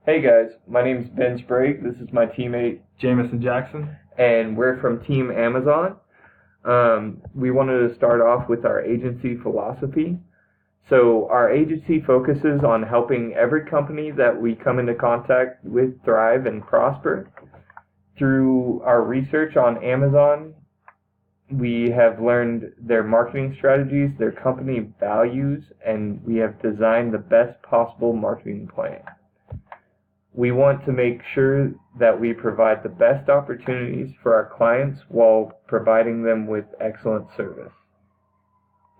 Hey guys, my name's Ben Sprague. This is my teammate, Jamison Jackson. and we're from Team Amazon. We wanted to start off with our agency philosophy. So, our agency focuses on helping every company that we come into contact with thrive and prosper. Through our research on Amazon, we have learned their marketing strategies, their company values, and we have designed the best possible marketing plan. We want to make sure that we provide the best opportunities for our clients while providing them with excellent service.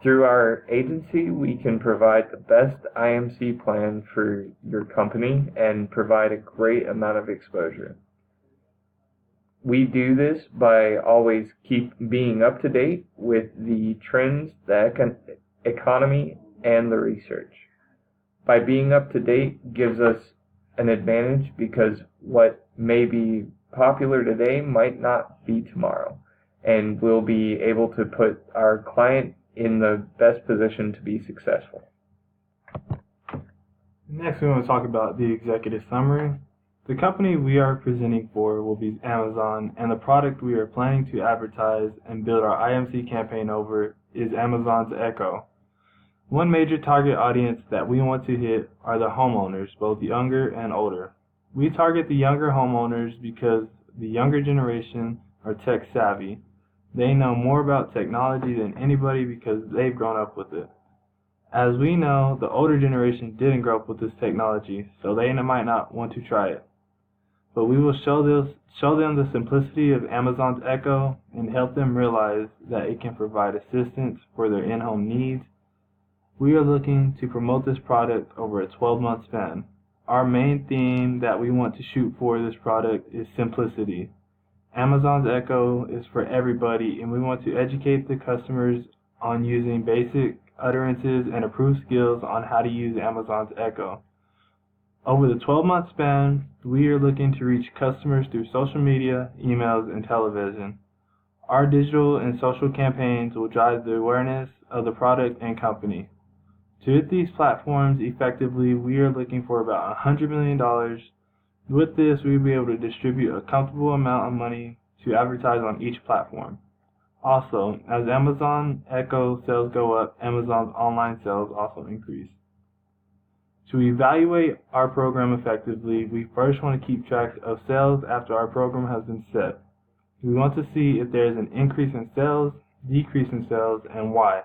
Through our agency, we can provide the best IMC plan for your company and provide a great amount of exposure. We do this by always keep being up to date with the trends, the economy, and the research. By being up to date gives us an advantage because what may be popular today might not be tomorrow, and we'll be able to put our client in the best position to be successful. Next, we want to talk about the executive summary. The company we are presenting for will be Amazon, and the product we are planning to advertise and build our IMC campaign over is Amazon's Echo. One major target audience that we want to hit are the homeowners, both younger and older. We target the younger homeowners because the younger generation are tech savvy. They know more about technology than anybody because they've grown up with it. As we know, the older generation didn't grow up with this technology, so they might not want to try it. But we will show them the simplicity of Amazon's Echo and help them realize that it can provide assistance for their in-home needs. We are looking to promote this product over a 12-month span. Our main theme that we want to shoot for this product is simplicity. Amazon's Echo is for everybody, and we want to educate the customers on using basic utterances and approved skills on how to use Amazon's Echo. Over the 12-month span, we are looking to reach customers through social media, emails, and television. Our digital and social campaigns will drive the awareness of the product and company. To hit these platforms effectively, we are looking for about $100 million. With this, we will be able to distribute a comfortable amount of money to advertise on each platform. Also, as Amazon Echo sales go up, Amazon's online sales also increase. To evaluate our program effectively, we first want to keep track of sales after our program has been set. We want to see if there is an increase in sales, decrease in sales, and why.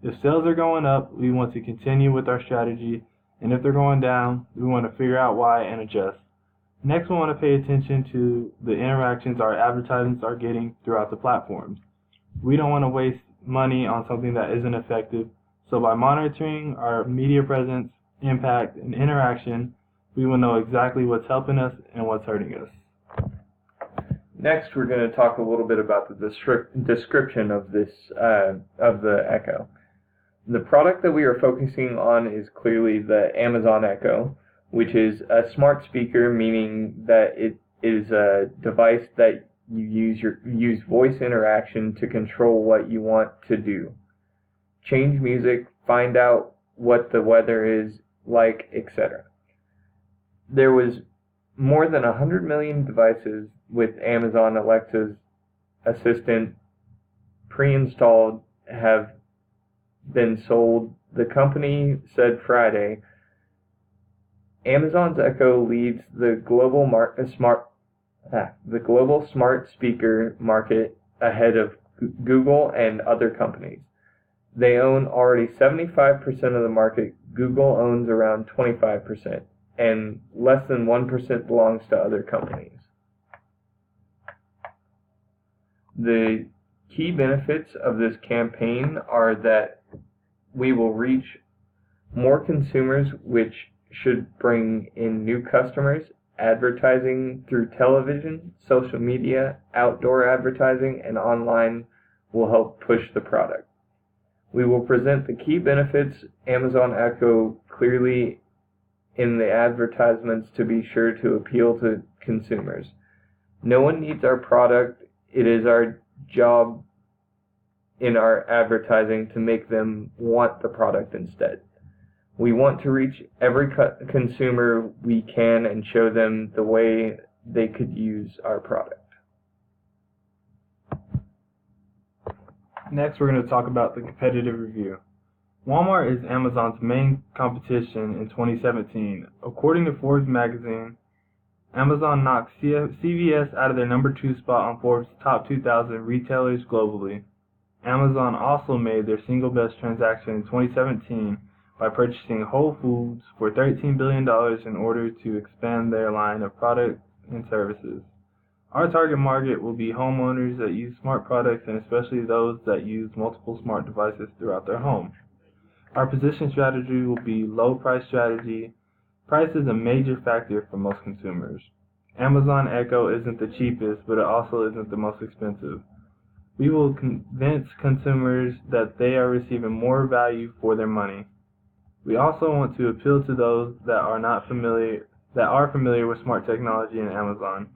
If sales are going up, we want to continue with our strategy, and if they're going down, we want to figure out why and adjust. Next, we want to pay attention to the interactions our advertisements are getting throughout the platforms. We don't want to waste money on something that isn't effective, so by monitoring our media presence, impact, and interaction, we will know exactly what's helping us and what's hurting us. Next, we're going to talk a little bit about the description of the Echo. The product that we are focusing on is clearly the Amazon Echo, which is a smart speaker, meaning that it is a device that you use voice interaction to control what you want to do. Change music, find out what the weather is like, etc. There was more than 100 million devices with Amazon Alexa's assistant pre-installed have been sold. The company said Friday, Amazon's Echo leads the global smart speaker market ahead of Google and other companies. They own already 75% of the market. Google owns around 25%, and less than 1% belongs to other companies. The key benefits of this campaign are that we will reach more consumers, which should bring in new customers. Advertising through television, social media, outdoor advertising, and online will help push the product. We will present the key benefits Amazon Echo clearly in the advertisements to be sure to appeal to consumers. No one needs our product. It is our job in our advertising to make them want the product instead. We want to reach every consumer we can and show them the way they could use our product. Next, we're going to talk about the competitive review. Walmart is Amazon's main competition in 2017. According to Forbes magazine, Amazon knocked CVS out of their number 2 spot on Forbes' top 2,000 retailers globally. Amazon also made their single best transaction in 2017 by purchasing Whole Foods for $13 billion in order to expand their line of products and services. Our target market will be homeowners that use smart products, and especially those that use multiple smart devices throughout their home. Our position strategy will be low price strategy. Price is a major factor for most consumers. Amazon Echo isn't the cheapest, but it also isn't the most expensive. We will convince consumers that they are receiving more value for their money. We also want to appeal to those that are familiar with smart technology and Amazon.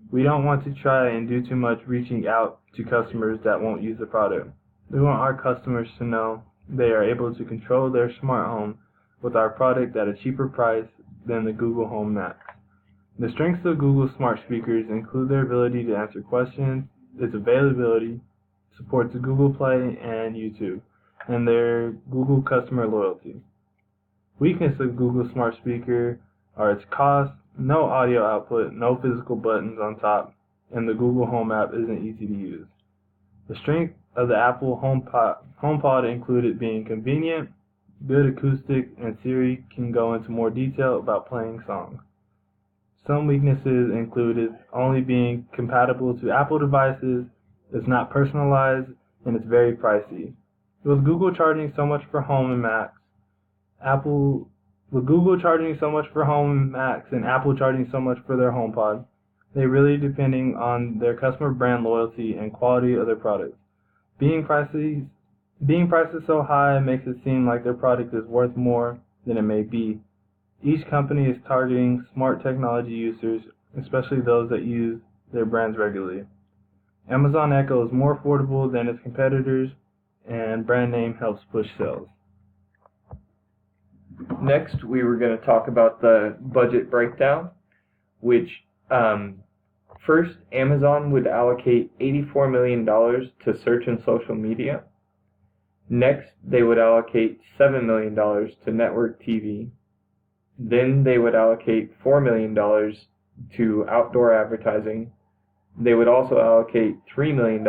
We don't want to try and do too much reaching out to customers that won't use the product. We want our customers to know they are able to control their smart home with our product at a cheaper price than the Google Home Max. The strengths of Google smart speakers include their ability to answer questions, its availability, supports Google Play and YouTube, and their Google customer loyalty. Weakness of Google smart speaker are its cost, no audio output, no physical buttons on top, and the Google Home app isn't easy to use. The strength of the Apple HomePod include it being convenient, good acoustic, and Siri can go into more detail about playing songs. Some weaknesses include it only being compatible to Apple devices, it's not personalized, and it's very pricey. With Google charging so much for Home and Macs, With Google charging so much for Home and Macs and Apple charging so much for their HomePod, they really depending on their customer brand loyalty and quality of their products. Being prices so high makes it seem like their product is worth more than it may be. Each company is targeting smart technology users, especially those that use their brands regularly. Amazon Echo is more affordable than its competitors, and brand name helps push sales. Next, we were going to talk about the budget breakdown, which first, Amazon would allocate $84 million to search and social media. Next, they would allocate $7 million to network TV. Then they would allocate $4 million to outdoor advertising. They would also allocate $3 million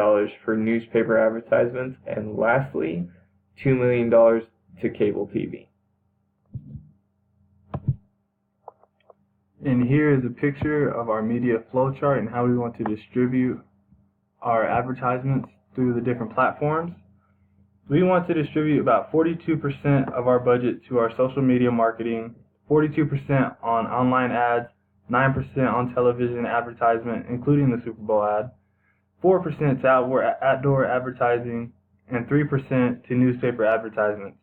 for newspaper advertisements. And lastly, $2 million to cable TV. And here is a picture of our media flowchart and how we want to distribute our advertisements through the different platforms. We want to distribute about 42% of our budget to our social media marketing, 42% on online ads, 9% on television advertisement, including the Super Bowl ad, 4% to outdoor advertising, and 3% to newspaper advertisements.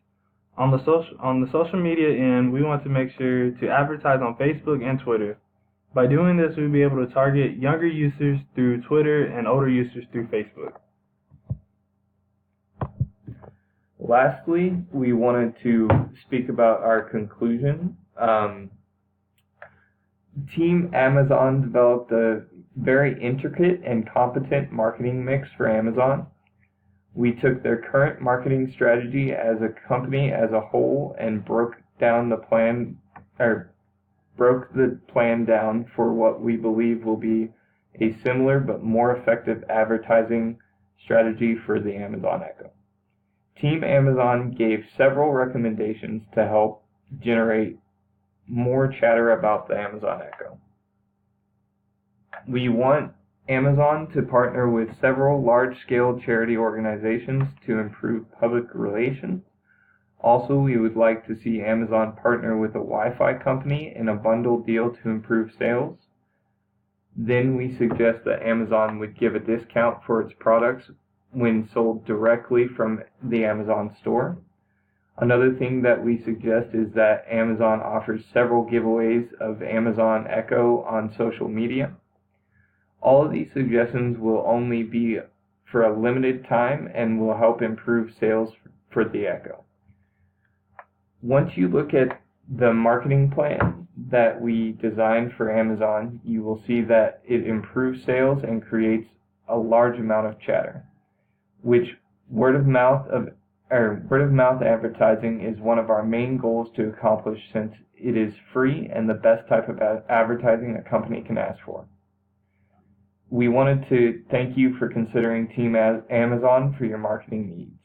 On the social media end, we want to make sure to advertise on Facebook and Twitter. By doing this, we'll be able to target younger users through Twitter and older users through Facebook. Lastly, we wanted to speak about our conclusion. Team Amazon developed a very intricate and competent marketing mix for Amazon. We took their current marketing strategy as a company as a whole and broke the plan down for what we believe will be a similar but more effective advertising strategy for the Amazon Echo. Team Amazon gave several recommendations to help generate more chatter about the Amazon Echo. We want Amazon to partner with several large-scale charity organizations to improve public relations. Also, we would like to see Amazon partner with a Wi-Fi company in a bundle deal to improve sales. Then we suggest that Amazon would give a discount for its products when sold directly from the Amazon store. Another thing that we suggest is that Amazon offers several giveaways of Amazon Echo on social media. All of these suggestions will only be for a limited time and will help improve sales for the Echo. Once you look at the marketing plan that we designed for Amazon, you will see that it improves sales and creates a large amount of chatter, which word of mouth advertising is one of our main goals to accomplish, since it is free and the best type of advertising a company can ask for. We wanted to thank you for considering Team Amazon for your marketing needs.